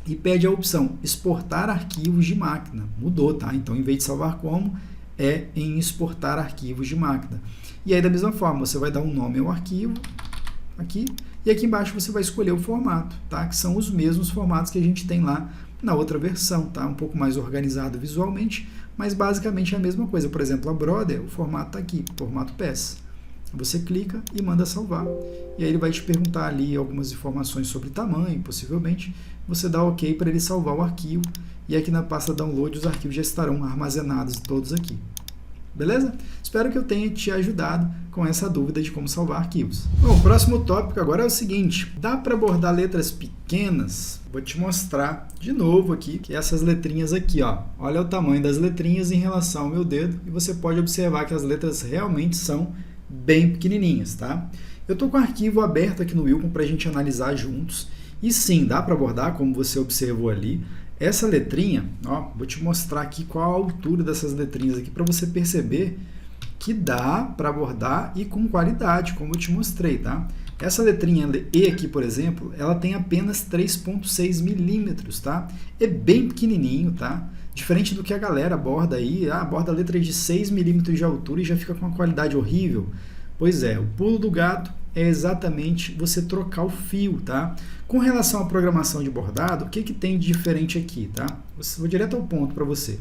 e pede a opção exportar arquivos de máquina. Mudou, tá? Então, em vez de salvar como, é em exportar arquivos de máquina. E aí, da mesma forma, você vai dar um nome ao arquivo, aqui, e aqui embaixo você vai escolher o formato, tá? Que são os mesmos formatos que a gente tem lá na outra versão, tá? Um pouco mais organizado visualmente, mas basicamente é a mesma coisa. Por exemplo, a Brother, o formato está aqui, formato PES. Você clica e manda salvar. E aí ele vai te perguntar ali algumas informações sobre tamanho, possivelmente. Você dá OK para ele salvar o arquivo. E aqui na pasta download os arquivos já estarão armazenados todos aqui. Beleza? Espero que eu tenha te ajudado com essa dúvida de como salvar arquivos. Bom, o próximo tópico agora é o seguinte. Dá para bordar letras pequenas? Vou te mostrar de novo aqui, que essas letrinhas aqui, ó. Olha o tamanho das letrinhas em relação ao meu dedo. E você pode observar que as letras realmente são bem pequenininhas, tá? Eu estou com o arquivo aberto aqui no Wilcon para a gente analisar juntos. E sim, dá para bordar, como você observou ali. Essa letrinha, ó, vou te mostrar aqui qual a altura dessas letrinhas aqui para você perceber que dá para bordar e com qualidade, como eu te mostrei, tá? Essa letrinha E aqui, por exemplo, ela tem apenas 3.6 milímetros, tá? É bem pequenininho, tá? Diferente do que a galera borda aí, borda letras de 6 milímetros de altura e já fica com uma qualidade horrível. Pois é, o pulo do gato é exatamente você trocar o fio, tá? Com relação à programação de bordado, o que tem de diferente aqui, tá? Vou direto ao ponto para você.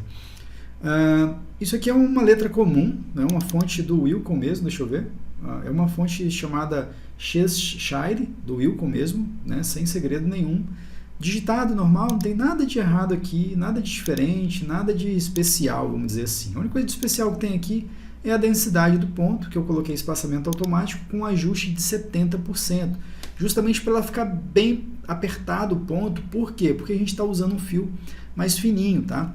Isso aqui é uma letra comum, né? Uma fonte do Wilcon mesmo, deixa eu ver. É uma fonte chamada Cheshire, do Wilcon mesmo, né? Sem segredo nenhum. Digitado normal, não tem nada de errado aqui, nada de diferente, nada de especial, vamos dizer assim. A única coisa de especial que tem aqui é a densidade do ponto, que eu coloquei espaçamento automático com um ajuste de 70%, justamente para ela ficar bem apertado o ponto. Por quê? Porque a gente está usando um fio mais fininho, tá?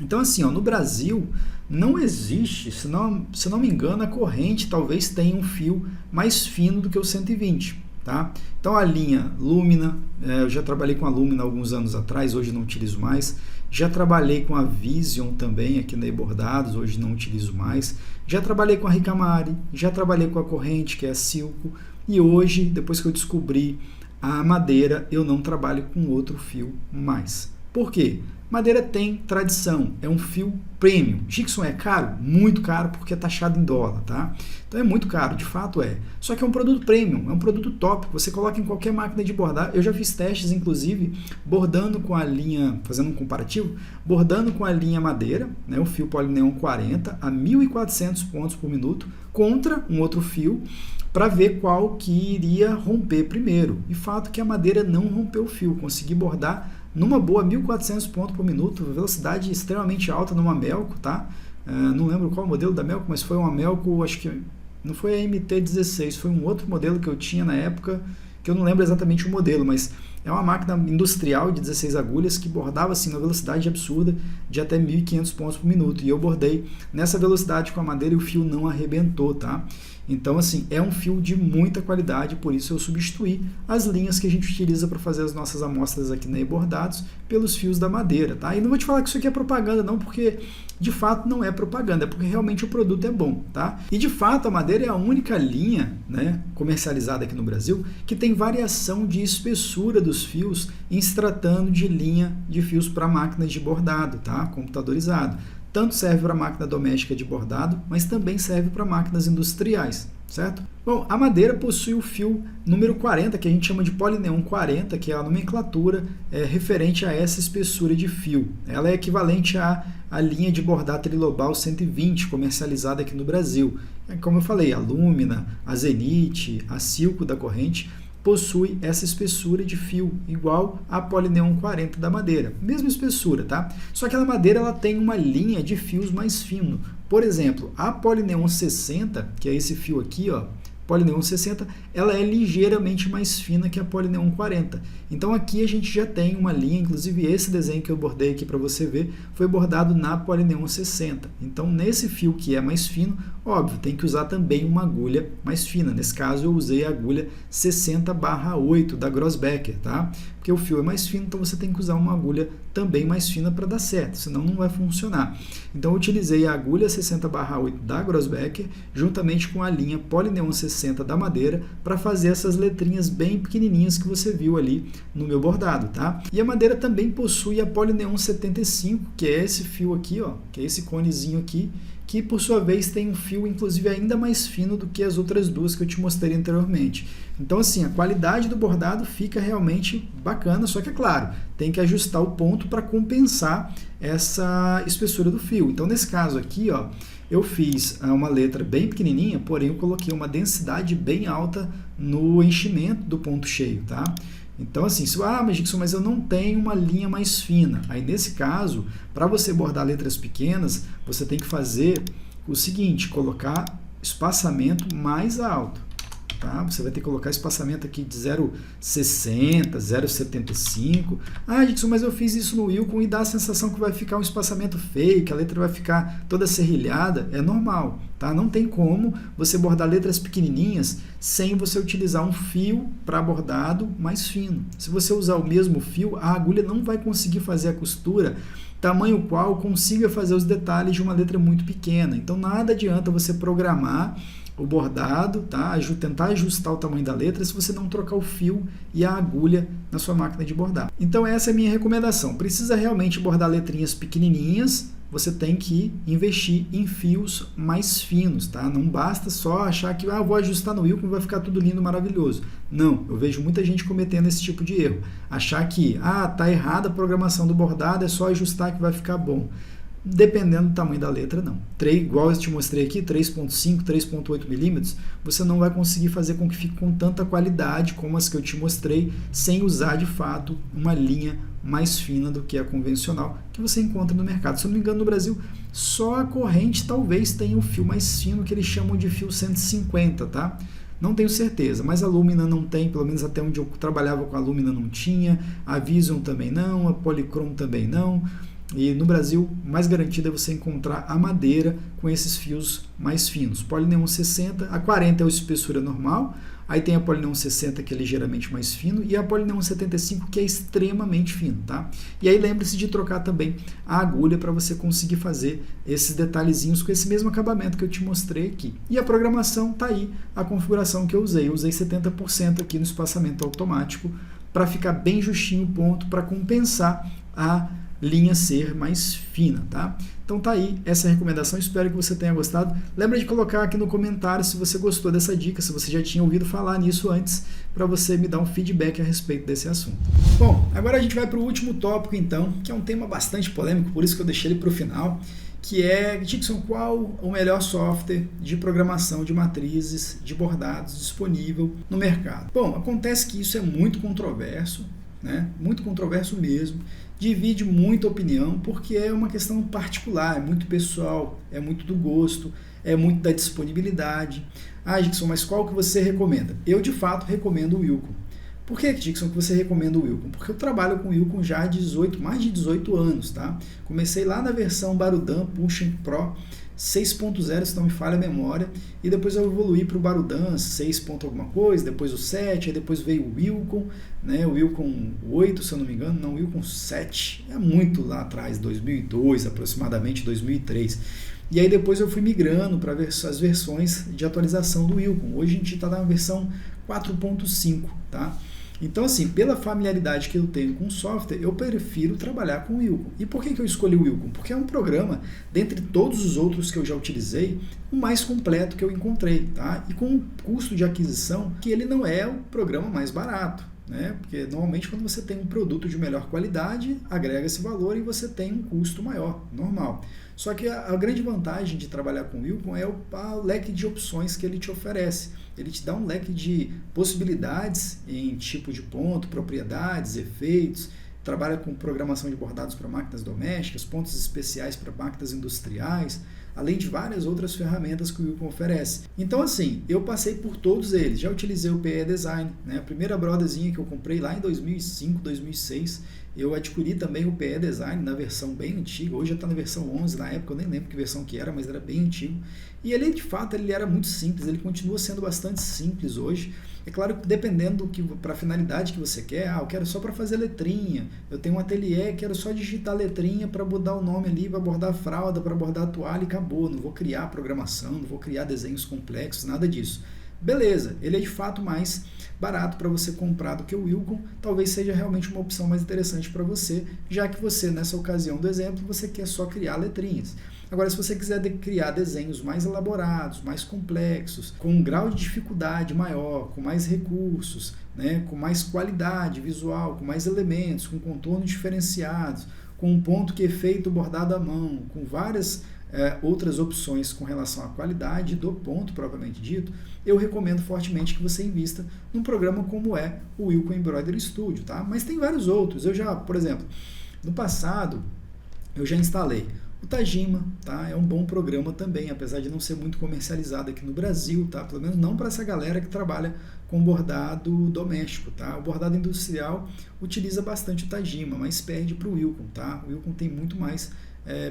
Então, assim, ó, no Brasil não existe, se não me engano, a corrente talvez tenha um fio mais fino do que o 120, tá? Então, a linha Lumina, eu já trabalhei com a Lumina alguns anos atrás, hoje não utilizo mais. Já trabalhei com a Vision também aqui na eBordados, hoje não utilizo mais. Já trabalhei com a Ricamari, já trabalhei com a corrente, que é a Silco. E hoje, depois que eu descobri a madeira, eu não trabalho com outro fio mais. Por quê? Madeira tem tradição, é um fio premium. Gibson é caro? Muito caro, porque é taxado em dólar, tá? Então é muito caro, de fato é. Só que é um produto premium, é um produto top, você coloca em qualquer máquina de bordar. Eu já fiz testes, inclusive, bordando com a linha, fazendo um comparativo, bordando com a linha madeira, né, o fio Polineon 40 a 1.400 pontos por minuto, contra um outro fio, para ver qual que iria romper primeiro. E fato que a madeira não rompeu o fio, consegui bordar numa boa 1.400 pontos por minuto, velocidade extremamente alta numa Melco, tá? Não lembro qual modelo da Melco, mas foi uma Melco, acho que não foi a MT-16, foi um outro modelo que eu tinha na época, que eu não lembro exatamente o modelo, mas é uma máquina industrial de 16 agulhas que bordava assim uma velocidade absurda de até 1.500 pontos por minuto, e eu bordei nessa velocidade com a madeira e o fio não arrebentou, tá? Então, assim, é um fio de muita qualidade, por isso eu substituí as linhas que a gente utiliza para fazer as nossas amostras aqui na E-Bordados pelos fios da Madeira, tá? E não vou te falar que isso aqui é propaganda não, porque de fato não é propaganda, é porque realmente o produto é bom, tá? E de fato a Madeira é a única linha, né, comercializada aqui no Brasil que tem variação de espessura dos fios em se tratando de linha de fios para máquinas de bordado, tá? Computadorizado. Tanto serve para máquina doméstica de bordado, mas também serve para máquinas industriais, certo? Bom, a Madeira possui o fio número 40, que a gente chama de Polineon 40, que é a nomenclatura referente a essa espessura de fio. Ela é equivalente à linha de bordado trilobal 120, comercializada aqui no Brasil. Como eu falei, a Lumina, a Zenith, a Silco da corrente, possui essa espessura de fio igual à Polineon 40 da Madeira. Mesma espessura, tá? Só que a Madeira ela tem uma linha de fios mais fino. Por exemplo, a Polineon 60, que é esse fio aqui, ó, Polineon 60, ela é ligeiramente mais fina que a Polineon 40. Então aqui a gente já tem uma linha, inclusive esse desenho que eu bordei aqui para você ver, foi bordado na Polineon 60. Então nesse fio que é mais fino, óbvio, tem que usar também uma agulha mais fina. Nesse caso eu usei a agulha 60/8 da Grossbecker, tá? Porque o fio é mais fino, então você tem que usar uma agulha também mais fina para dar certo, senão não vai funcionar. Então eu utilizei a agulha 60/8 da Grossbecker juntamente com a linha Polineon 60 da Madeira para fazer essas letrinhas bem pequenininhas que você viu ali no meu bordado, tá? E a Madeira também possui a Polineon 75, que é esse fio aqui, ó, que é esse conezinho aqui, que por sua vez tem um fio inclusive ainda mais fino do que as outras duas que eu te mostrei anteriormente. Então assim, a qualidade do bordado fica realmente bacana, só que é claro, tem que ajustar o ponto para compensar essa espessura do fio. Então nesse caso aqui, ó, eu fiz uma letra bem pequenininha, porém eu coloquei uma densidade bem alta no enchimento do ponto cheio, tá? Então assim, mas Gixson, mas eu não tenho uma linha mais fina. Aí nesse caso, para você bordar letras pequenas, você tem que fazer o seguinte, colocar espaçamento mais alto. Tá? Você vai ter que colocar espaçamento aqui de 0,60, 0,75. Gixson, mas eu fiz isso no Wilcon e dá a sensação que vai ficar um espaçamento feio, que a letra vai ficar toda serrilhada. É normal, tá? Não tem como você bordar letras pequenininhas sem você utilizar um fio para bordado mais fino. Se você usar o mesmo fio, a agulha não vai conseguir fazer a costura tamanho qual consiga fazer os detalhes de uma letra muito pequena. Então nada adianta você programar o bordado, tá? Tentar ajustar o tamanho da letra se você não trocar o fio e a agulha na sua máquina de bordar. Então essa é a minha recomendação. Precisa realmente bordar letrinhas pequenininhas, você tem que investir em fios mais finos, tá? Não basta só achar que vou ajustar no Wilcon e vai ficar tudo lindo, maravilhoso. Não, eu vejo muita gente cometendo esse tipo de erro. Achar que tá errada a programação do bordado, é só ajustar que vai ficar bom. Dependendo do tamanho da letra, não. Igual eu te mostrei aqui, 3.5, 3.8 milímetros, você não vai conseguir fazer com que fique com tanta qualidade como as que eu te mostrei, sem usar de fato uma linha mais fina do que a convencional que você encontra no mercado. Se eu não me engano, no Brasil, só a corrente talvez tenha o fio mais fino, que eles chamam de fio 150, tá? Não tenho certeza, mas a Lumina não tem, pelo menos até onde eu trabalhava com a Lumina não tinha, a Vision também não, a Polychrome também não. E no Brasil, mais garantido é você encontrar a Madeira com esses fios mais finos. Polineon 60, a 40 é a espessura normal, aí tem a Polineon 60 que é ligeiramente mais fino e a Polineon 75 que é extremamente fino, tá? E aí lembre-se de trocar também a agulha para você conseguir fazer esses detalhezinhos com esse mesmo acabamento que eu te mostrei aqui. E a programação tá aí, a configuração que eu usei. Eu usei 70% aqui no espaçamento automático para ficar bem justinho o ponto, para compensar a linha ser mais fina, tá? Então tá aí essa recomendação, espero que você tenha gostado. Lembra de colocar aqui no comentário se você gostou dessa dica, se você já tinha ouvido falar nisso antes, para você me dar um feedback a respeito desse assunto. Bom, agora a gente vai para o último tópico então, que é um tema bastante polêmico, por isso que eu deixei ele para o final, que é, Gixson, qual o melhor software de programação de matrizes, de bordados disponível no mercado? Bom, acontece que isso é muito controverso, né? Muito controverso mesmo, divide muita opinião, porque é uma questão particular, é muito pessoal, é muito do gosto, é muito da disponibilidade. Gixson, mas qual que você recomenda? Eu, de fato, recomendo o Wilcon. Por que, Gixson, que você recomenda o Wilcon? Porque eu trabalho com o Wilcon já há mais de 18 anos, tá? Comecei lá na versão Barudan Pushing Pro 6.0, se não me falha a memória, e depois eu evoluí para o Barudan 6 ponto alguma coisa, depois o 7, aí depois veio o Wilcon, né, o Wilcon 8, se eu não me engano, não, o Wilcon 7, é muito lá atrás, 2002, aproximadamente 2003. E aí depois eu fui migrando para as versões de atualização do Wilcon. Hoje a gente está na versão 4.5, tá? Então, assim, pela familiaridade que eu tenho com o software, eu prefiro trabalhar com o Wilcon. E por que eu escolhi o Wilcon? Porque é um programa, dentre todos os outros que eu já utilizei, o mais completo que eu encontrei, tá? E com um custo de aquisição que ele não é o programa mais barato, né? Porque normalmente quando você tem um produto de melhor qualidade, agrega esse valor e você tem um custo maior, normal. Só que a grande vantagem de trabalhar com o Wilcon é o leque de opções que ele te oferece. Ele te dá um leque de possibilidades em tipo de ponto, propriedades, efeitos, trabalha com programação de bordados para máquinas domésticas, pontos especiais para máquinas industriais, além de várias outras ferramentas que o Wilcon oferece. Então, assim, eu passei por todos eles. Já utilizei o PE Design, né? A primeira brodazinha que eu comprei lá em 2005, 2006, eu adquiri também o PE Design na versão bem antiga. Hoje já está na versão 11, na época eu nem lembro que versão que era, mas era bem antigo. E ele, de fato, ele era muito simples, ele continua sendo bastante simples hoje. É claro que dependendo para a finalidade que você quer, eu quero só para fazer letrinha, eu tenho um ateliê, quero só digitar letrinha para bordar o nome ali, para bordar a fralda, para bordar a toalha e acabou, não vou criar programação, não vou criar desenhos complexos, nada disso. Beleza, ele é de fato mais barato para você comprar do que o Wilcon, talvez seja realmente uma opção mais interessante para você, já que você, nessa ocasião do exemplo, você quer só criar letrinhas. Agora, se você quiser criar desenhos mais elaborados, mais complexos, com um grau de dificuldade maior, com mais recursos, né, com mais qualidade visual, com mais elementos, com contornos diferenciados, com um ponto que é feito bordado à mão, com várias outras opções com relação à qualidade do ponto propriamente dito, eu recomendo fortemente que você invista num programa como é o Wilcon Embroidery Studio, tá? Mas tem vários outros. Eu já, por exemplo, no passado, eu já instalei o Tajima, tá? É um bom programa também, apesar de não ser muito comercializado aqui no Brasil, tá? Pelo menos não para essa galera que trabalha com bordado doméstico, tá? O bordado industrial utiliza bastante o Tajima, mas perde para o Wilcon, tá? O Wilcon tem muito mais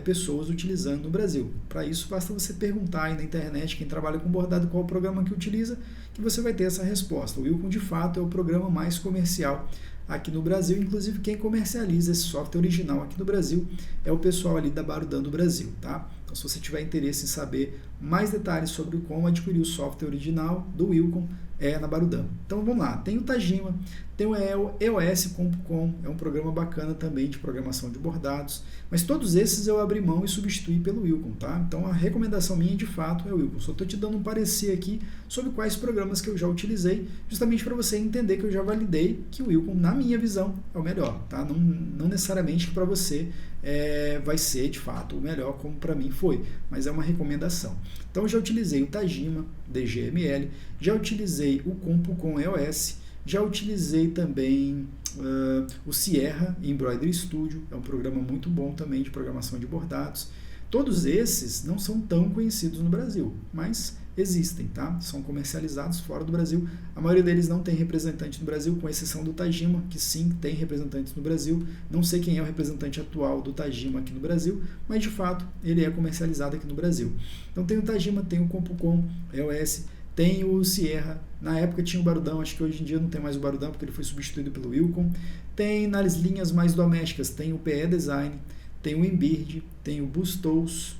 pessoas utilizando no Brasil. Para isso, basta você perguntar aí na internet quem trabalha com bordado qual o programa que utiliza, que você vai ter essa resposta. O Wilcon, de fato, é o programa mais comercial aqui no Brasil, inclusive quem comercializa esse software original aqui no Brasil é o pessoal ali da Barudan do Brasil, tá? Então, se você tiver interesse em saber mais detalhes sobre como adquirir o software original do Wilcon, é na Barudan. Então, vamos lá. Tem o Tajima, tem o EOS Compu.com, é um programa bacana também de programação de bordados, mas todos esses eu abri mão e substituí pelo Wilcon, tá? Então, a recomendação minha, de fato, é o Wilcon. Só estou te dando um parecer aqui sobre quais programas que eu já utilizei, justamente para você entender que eu já validei que o Wilcon, na minha visão, é o melhor, tá? Não necessariamente que para você vai ser, de fato, o melhor, como para mim foi, mas é uma recomendação. Então, eu já utilizei o Tajima, DGML, já utilizei o Compu.com EOS, já utilizei também o Sierra Embroidery Studio, é um programa muito bom também de programação de bordados. Todos esses não são tão conhecidos no Brasil, mas existem, tá? São comercializados fora do Brasil. A maioria deles não tem representante no Brasil, com exceção do Tajima, que sim tem representantes no Brasil. Não sei quem é o representante atual do Tajima aqui no Brasil, mas de fato ele é comercializado aqui no Brasil. Então tem o Tajima, tem o Compu.com EOS, tem o Sierra, na época tinha o Barudan, acho que hoje em dia não tem mais o Barudan porque ele foi substituído pelo Wilcon. Tem nas linhas mais domésticas, tem o PE Design, tem o Embird, tem o Bustos,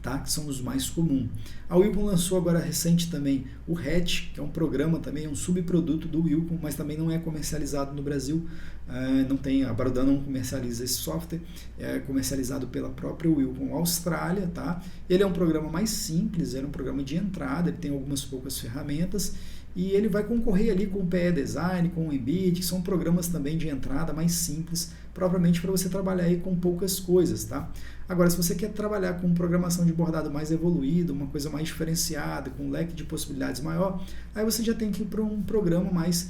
tá? Que são os mais comuns. A Wilcon lançou agora recente também o Hatch, que é um programa também, é um subproduto do Wilcon, mas também não é comercializado no Brasil. Não tem, a Barudan não comercializa esse software, é comercializado pela própria Wilcon Austrália, tá? Ele é um programa mais simples, é um programa de entrada, ele tem algumas poucas ferramentas e ele vai concorrer ali com o PE Design, com o Embed, que são programas também de entrada mais simples, propriamente para você trabalhar aí com poucas coisas, tá? Agora, se você quer trabalhar com programação de bordado mais evoluído, uma coisa mais diferenciada, com um leque de possibilidades maior, aí você já tem que ir para um programa mais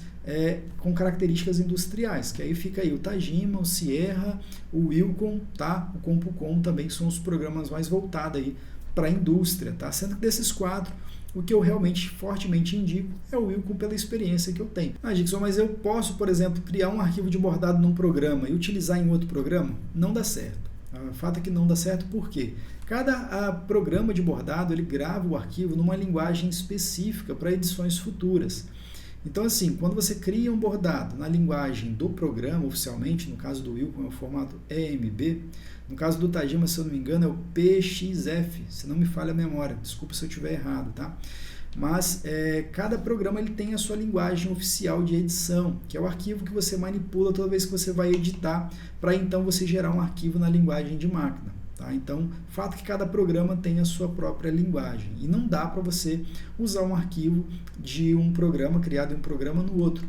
com características industriais, que aí fica aí o Tajima, o Sierra, o Wilcon, tá? O Compu.com também são os programas mais voltados aí para a indústria, tá? Sendo que desses quatro, o que eu realmente fortemente indico é o Wilcon pela experiência que eu tenho. Gibson, mas eu posso, por exemplo, criar um arquivo de bordado num programa e utilizar em outro programa? Não dá certo. O fato é que não dá certo por quê? Cada programa de bordado ele grava o arquivo numa linguagem específica para edições futuras. Então, assim, quando você cria um bordado na linguagem do programa, oficialmente, no caso do Wilcon é o formato EMB, no caso do Tajima, se eu não me engano, é o PXF, se não me falha a memória, desculpa se eu estiver errado, tá? Mas cada programa ele tem a sua linguagem oficial de edição, que é o arquivo que você manipula toda vez que você vai editar, para então você gerar um arquivo na linguagem de máquina. Tá? Então, o fato é que cada programa tem a sua própria linguagem e não dá para você usar um arquivo de um programa, criado em um programa no outro.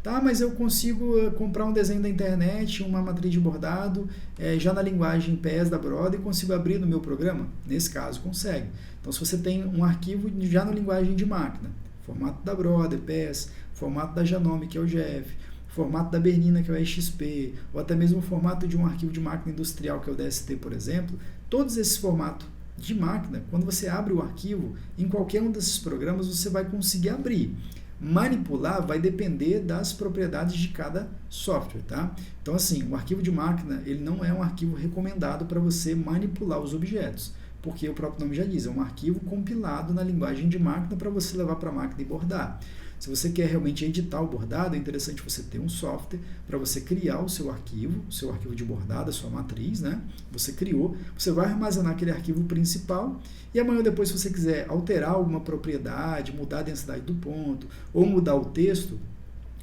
Tá, mas eu consigo comprar um desenho da internet, uma matriz de bordado, já na linguagem PES da Brother e consigo abrir no meu programa? Nesse caso, consegue. Então, se você tem um arquivo já na linguagem de máquina, formato da Brother, PES, formato da Janome, que é o GF, formato da Bernina, que é o XP, ou até mesmo o formato de um arquivo de máquina industrial, que é o DST, por exemplo, todos esses formatos de máquina, quando você abre o arquivo, em qualquer um desses programas, você vai conseguir abrir. Manipular vai depender das propriedades de cada software, tá? Então, assim, o arquivo de máquina, ele não é um arquivo recomendado para você manipular os objetos, porque o próprio nome já diz, é um arquivo compilado na linguagem de máquina para você levar para a máquina e bordar. Se você quer realmente editar o bordado, é interessante você ter um software para você criar o seu arquivo de bordado, a sua matriz, né? Você criou, você vai armazenar aquele arquivo principal e amanhã depois, se você quiser alterar alguma propriedade, mudar a densidade do ponto ou mudar o texto,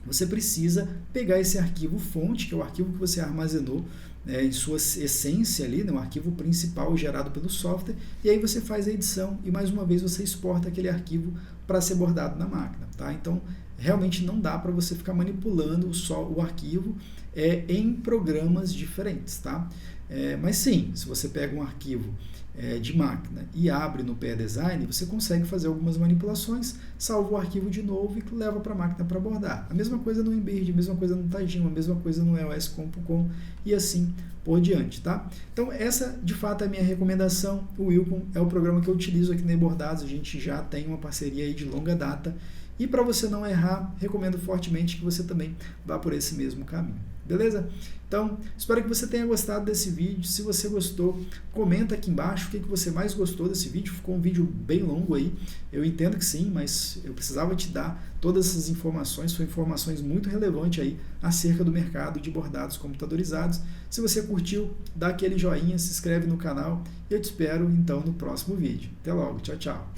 você precisa pegar esse arquivo fonte, que é o arquivo que você armazenou em sua essência ali, né, o arquivo principal gerado pelo software, e aí você faz a edição e mais uma vez você exporta aquele arquivo para ser bordado na máquina. Tá? Então, realmente não dá para você ficar manipulando só o arquivo em programas diferentes. Tá? Mas sim, se você pega um arquivo de máquina e abre no PE Design, você consegue fazer algumas manipulações, salva o arquivo de novo e leva para a máquina para bordar. A mesma coisa no Embird, a mesma coisa no Tajima, a mesma coisa no EOS Compu.com e assim por diante, tá? Então essa de fato é a minha recomendação. O Wilcon é o programa que eu utilizo aqui na eBordados, a gente já tem uma parceria aí de longa data e para você não errar, recomendo fortemente que você também vá por esse mesmo caminho. Beleza? Então, espero que você tenha gostado desse vídeo. Se você gostou, comenta aqui embaixo o que você mais gostou desse vídeo. Ficou um vídeo bem longo aí. Eu entendo que sim, mas eu precisava te dar todas essas informações. São informações muito relevantes aí acerca do mercado de bordados computadorizados. Se você curtiu, dá aquele joinha, se inscreve no canal. Eu te espero então no próximo vídeo. Até logo. Tchau, tchau.